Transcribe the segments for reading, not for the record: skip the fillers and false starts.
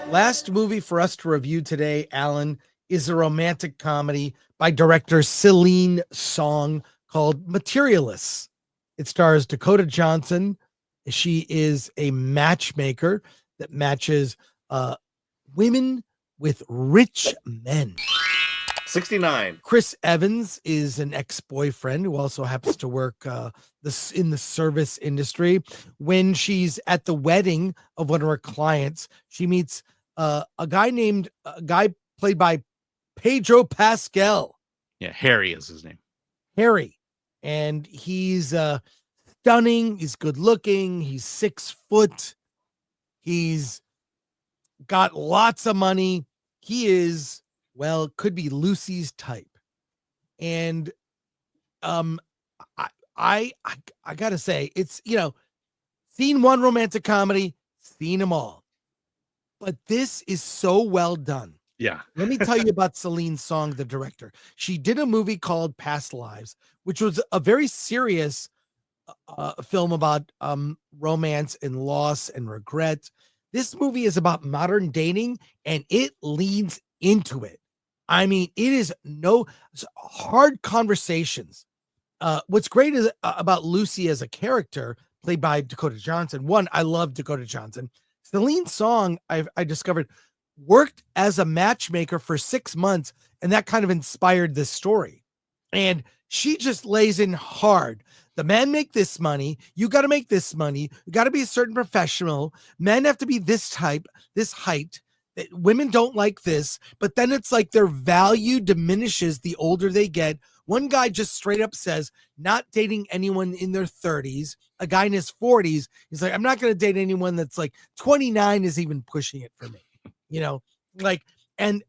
Last movie for us to review today, Alan, is a romantic comedy by director Celine Song called Materialists. It stars Dakota Johnson. She is a matchmaker that matches women with rich men. 69. Chris Evans is an ex-boyfriend who also happens to work in the service industry. When she's at the wedding of one of her clients, she meets a guy played by Pedro Pascal. Yeah, Harry is his name. Harry. And he's stunning. He's good looking. He's 6 foot. He's got lots of money. He is, well, could be Lucy's type. And I gotta say, it's, seen one romantic comedy, seen them all. But this is so well done. Yeah. Let me tell you about Celine Song, the director. She did a movie called Past Lives, which was a very serious film about romance and loss and regret. This movie is about modern dating, and it leans into it. I mean, it is hard conversations. What's great is about Lucy as a character, played by Dakota Johnson. One, I love Dakota Johnson. Celine Song, I discovered, worked as a matchmaker for 6 months, and that kind of inspired this story. And she just lays in hard. The men make this money. You got to make this money. You got to be a certain professional. Men have to be this type, this height. Women don't like this, but then it's like their value diminishes the older they get. One guy just straight up says, not dating anyone in their 30s. A guy in his 40s, he's like, I'm not going to date anyone that's like 29 is even pushing it for me. And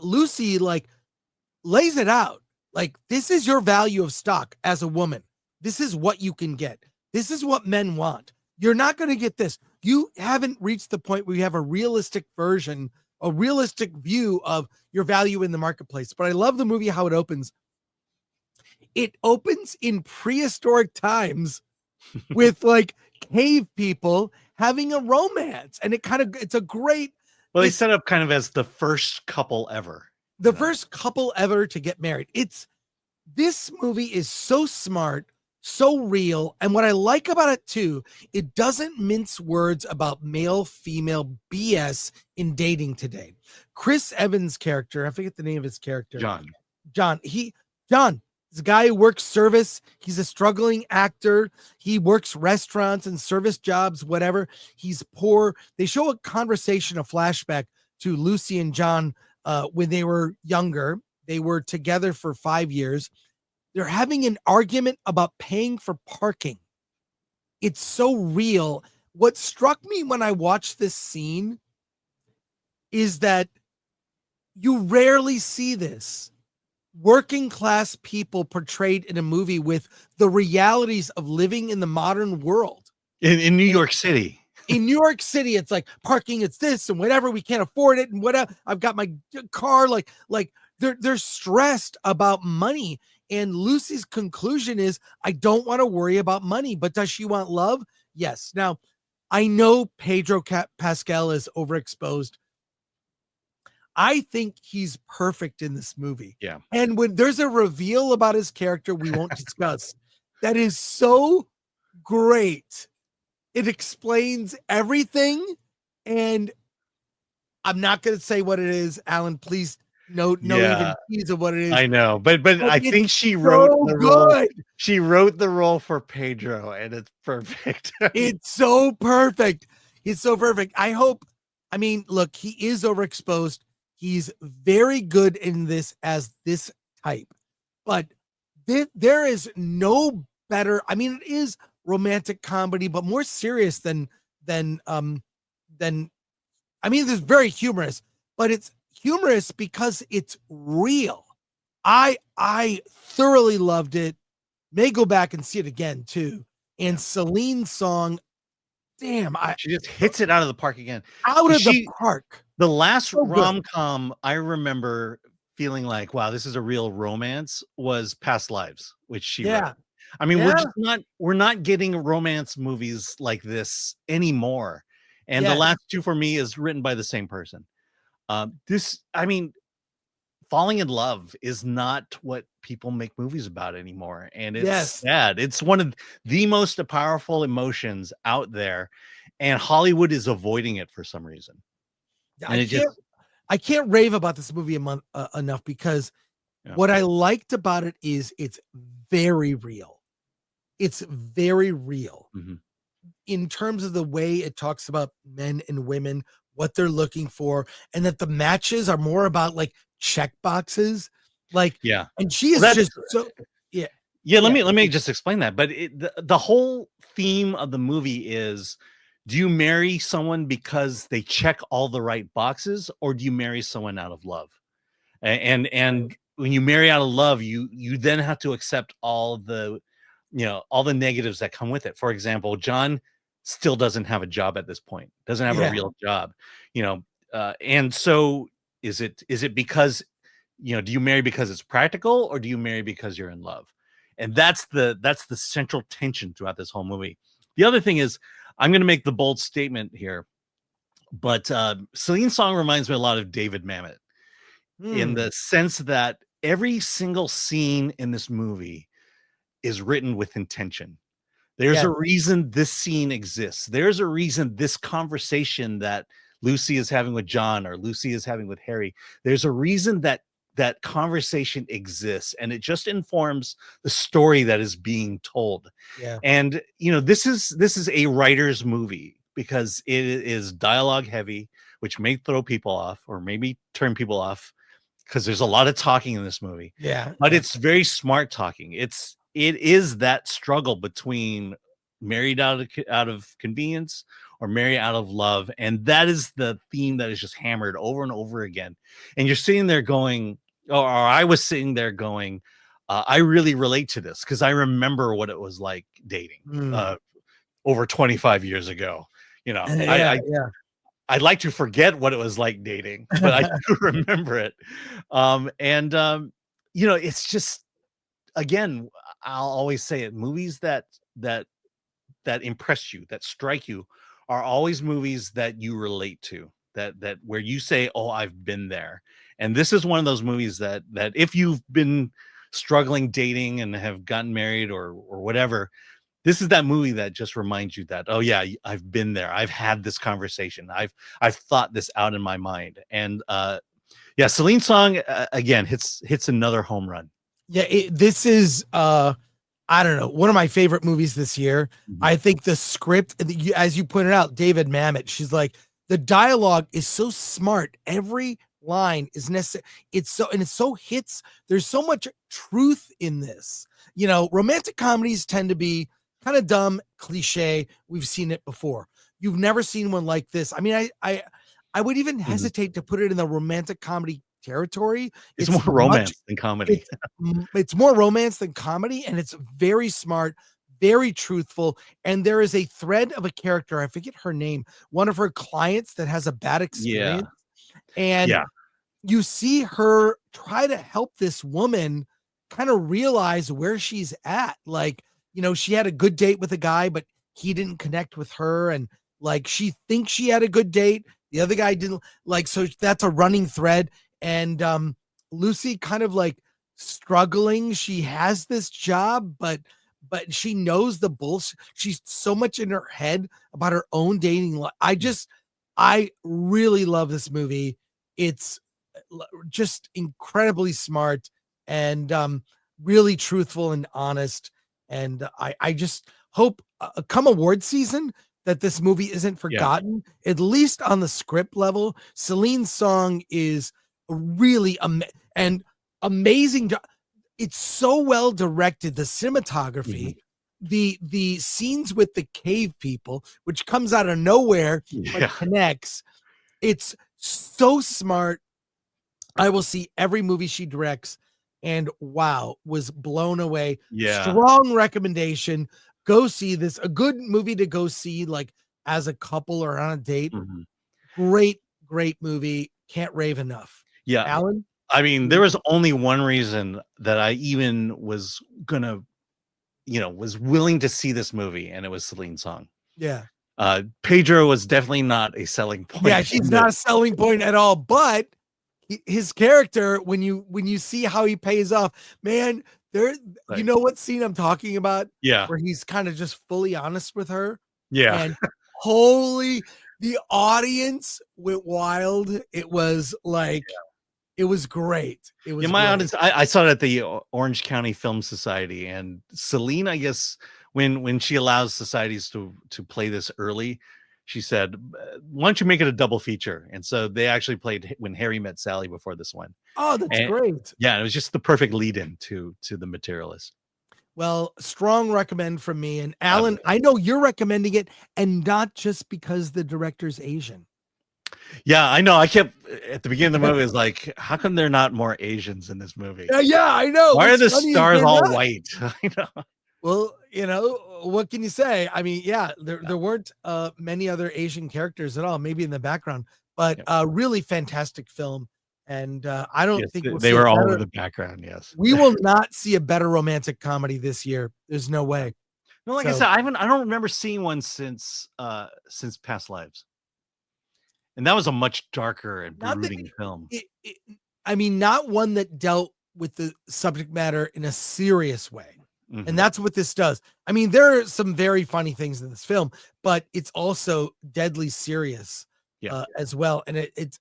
Lucy lays it out. Like, this is your value of stock as a woman. This is what you can get. This is what men want. You're not going to get this. You haven't reached the point where you have a realistic version, a realistic view of your value in the marketplace. But I love the movie, how it opens. It opens in prehistoric times with cave people having a romance. And it's a great. Well, they set up kind of as the first couple ever. The first couple ever to get married. This movie is so smart, so real. And what I like about it too, it doesn't mince words about male, female BS in dating today. Chris Evans' character, I forget the name of his character. John, is a guy who works service. He's a struggling actor. He works restaurants and service jobs, whatever. He's poor. They show a conversation, a flashback to Lucy and John when they were younger. They were together for 5 years. They're having an argument about paying for parking. It's so real. What struck me when I watched this scene is that you rarely see this. Working class people portrayed in a movie with the realities of living in the modern world. In New York City. In New York City, it's like parking, it's this and whatever. We can't afford it and whatever. I've got my car. They're stressed about money. And Lucy's conclusion is, I don't want to worry about money, but does she want love? Yes. Now, I know Pedro Pascal is overexposed. I think he's perfect in this movie. Yeah. And when there's a reveal about his character we won't discuss, that is so great. It explains everything. And I'm not going to say what it is. Alan, please. No, even tease of what it is. I know, but I think she wrote the role. She wrote the role for Pedro, and it's perfect. It's so perfect. It's so perfect. Look, he is overexposed. He's very good in this as this type, but there is no better. I mean, it is romantic comedy, but more serious than. It's very humorous, but it's humorous because it's real. I thoroughly loved it. May go back and see it again too. And Celine Song, damn, she just hits it out of the park again. The park. The last rom-com I remember feeling like, wow, this is a real romance was Past Lives, which she wrote. I mean, we're not getting romance movies like this anymore. And the last two for me is written by the same person. Falling in love is not what people make movies about anymore. And it's sad. It's one of the most powerful emotions out there. And Hollywood is avoiding it for some reason. And I can't rave about this movie enough, because what I liked about it is it's very real. It's very real in terms of the way it talks about men and women, what they're looking for, and that the matches are more about like check boxes. Like, and she is just so, let me just explain that. But the whole theme of the movie is, do you marry someone because they check all the right boxes, or do you marry someone out of love? And when you marry out of love, you then have to accept all the negatives that come with it. For example, John still doesn't have a job at this point, doesn't have a real job, and so is it because, do you marry because it's practical, or do you marry because you're in love? And that's the central tension throughout this whole movie. The other thing is, I'm going to make the bold statement here, but Celine's song reminds me a lot of David Mamet, in the sense that every single scene in this movie is written with intention. There's a reason this scene exists. There's a reason this conversation that Lucy is having with John, or Lucy is having with Harry, there's a reason that that conversation exists, and it just informs the story that is being told. And this is a writer's movie, because it is dialogue heavy, which may throw people off, or maybe turn people off, because there's a lot of talking in this movie. But it's very smart talking. It is that struggle between married out of convenience or married out of love. And that is the theme that is just hammered over and over again. And you're sitting there going, or I was sitting there going, I really relate to this, because I remember what it was like dating over 25 years ago. I'd like to forget what it was like dating, but I do remember it. It's just, again, I'll always say it, movies that impress you, that strike you, are always movies that you relate to, that where you say, oh, I've been there. And this is one of those movies that if you've been struggling dating and have gotten married or whatever, this is that movie that just reminds you that, oh yeah, I've been there. I've had this conversation. I've thought this out in my mind. And Celine's song again hits another home run. This is I don't know, one of my favorite movies this year. I think the script, as you pointed out, David Mamet, she's like, the dialogue is so smart. Every line is necessary. It so hits. There's so much truth in this. Romantic comedies tend to be kind of dumb, cliche. We've seen it before. You've never seen one like this. I mean, I would even hesitate to put it in the romantic comedy territory. It's more romance than comedy. It's more romance than comedy, and it's very smart, very truthful. And there is a thread of a character, I forget her name, one of her clients that has a bad experience. And you see her try to help this woman kind of realize where she's at. Like, she had a good date with a guy, but he didn't connect with her. And like, she thinks she had a good date, the other guy didn't. Like, so that's a running thread. And Lucy kind of like struggling. She has this job, but she knows the bullshit. She's so much in her head about her own dating life. I really love this movie. It's just incredibly smart and really truthful and honest. And I just hope come award season that this movie isn't forgotten, at least on the script level. Celine's song is really amazing. It's so well directed. The cinematography, the scenes with the cave people, which comes out of nowhere, but connects. It's so smart. I will see every movie she directs, and wow, was blown away. Strong recommendation. Go see this. A good movie to go see, like as a couple or on a date. Great movie. Can't rave enough. Alan? I mean, there was only one reason that I even was gonna, was willing to see this movie, and it was Celine's song. Pedro was definitely not a selling point. Yeah, she's not a selling point at all. But his character, when you see how he pays off, man, there, you know what scene I'm talking about? Yeah. Where he's kind of just fully honest with her. Yeah. And holy, the audience went wild. It was like, it was great. It was my great. audience. I saw it at the Orange County Film Society, and Celine, I guess, when she allows societies to play this early, she said, "Why don't you make it a double feature?" And so they actually played When Harry Met Sally before this one. Oh, that's great. Yeah, it was just the perfect lead-in to the Materialists. Well, strong recommend from me. And Alan, I know you're recommending it, and not just because the director's Asian. Yeah, I know. I kept at the beginning of the movie is like, how come there are not more Asians in this movie? Yeah, I know. Why are the stars all white? I know. Well, what can you say? I mean, yeah, there weren't many other Asian characters at all, maybe in the background, but really fantastic film. And I don't think they were all over the background. Yes, we will not see a better romantic comedy this year. There's no way. No, like I said, I don't remember seeing one since Past Lives. And that was a much darker and brooding film. I mean, not one that dealt with the subject matter in a serious way. Mm-hmm. And that's what this does. I mean, there are some very funny things in this film, but it's also deadly serious as well. And it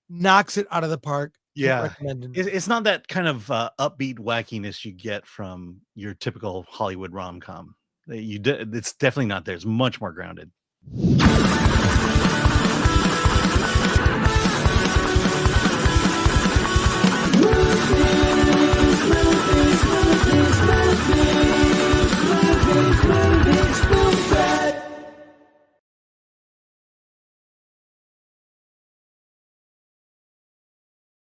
knocks it out of the park. Yeah. It's not that kind of upbeat wackiness you get from your typical Hollywood rom-com. It's definitely not there. It's much more grounded.